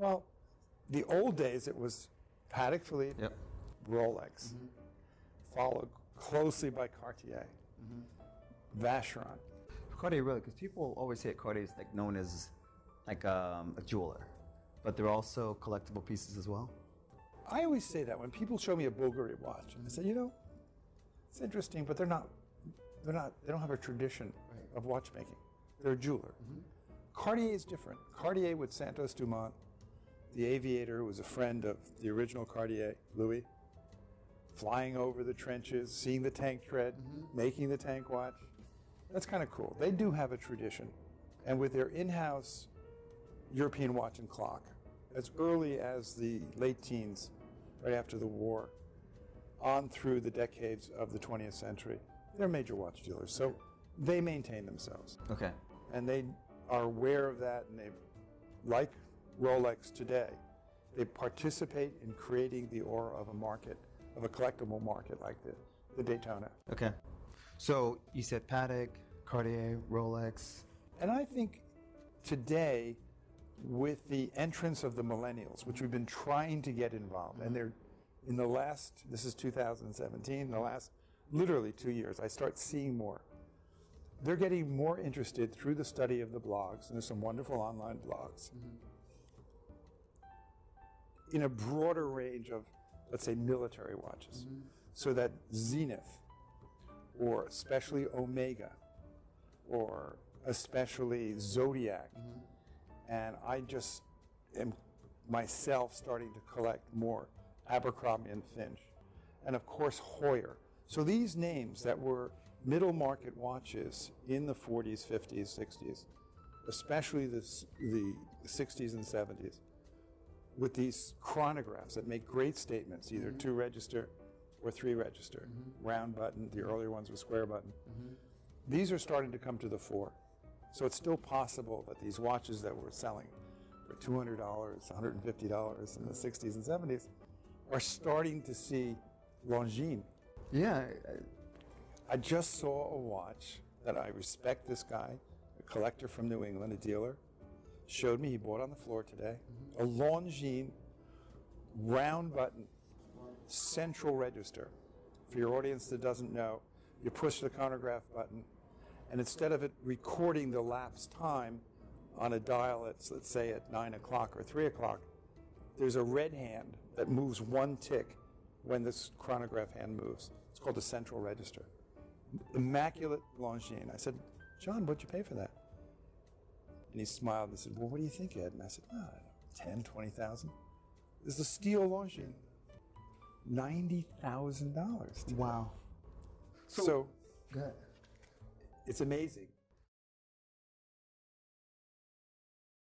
Well, the old days it was Patek Philippe, Yep. Rolex, followed closely by Cartier, Vacheron. Cartier, really, because people always say Cartier is like known as like a jeweler, but they're also collectible pieces as well. I always say that when people show me a Bulgari watch, and I say, you know, it's interesting, but they don't have a tradition of watchmaking. They're a jeweler. Cartier is different. Cartier with Santos Dumont, the aviator who was a friend of the original Cartier, Louis, flying over the trenches, seeing the tank tread, making the tank watch. That's kind of cool. They do have a tradition. And with their in-house European watch and clock, as early as the late teens, right after the war, on through the decades of the 20th century, they're major watch dealers. So they maintain themselves. Okay. And they are aware of that, and they, like Rolex today, they participate in creating the aura of a market, of a collectible market like the Daytona. Okay. So you said Patek, Cartier, Rolex. And I think today, with the entrance of the millennials, which we've been trying to get involved, and they're in the last, this is 2017, the last literally 2 years, I start seeing more. They're getting more interested through the study of the blogs, and there's some wonderful online blogs, in a broader range of, let's say, military watches. So that Zenith, or especially Omega, or especially Zodiac, and I just am myself starting to collect more Abercrombie and Finch, and of course Hoyer. So these names that were middle market watches in the 40s, 50s, 60s, especially the 60s and 70s, with these chronographs that make great statements, either 2-register or 3-register, round button, the earlier ones were square button. These are starting to come to the fore. So it's still possible that these watches that we're selling for $200, $150 in the 60s and 70s are starting to see Longines. Yeah. I just saw a watch that I respect this guy, a collector from New England, a dealer, showed me, he bought on the floor today, a Longines round button, central register. For your audience that doesn't know, you push the chronograph button, and instead of it recording the lapse time on a dial at, let's say, at 9 o'clock or 3 o'clock, there's a red hand that moves one tick when this chronograph hand moves. It's called a central register. Immaculate Longines. I said, John, what'd you pay for that? And he smiled and said, well, what do you think, Ed? And I said, I don't know, 10, 20,000. This is a steel Longines. $90,000. Wow. So good. It's amazing.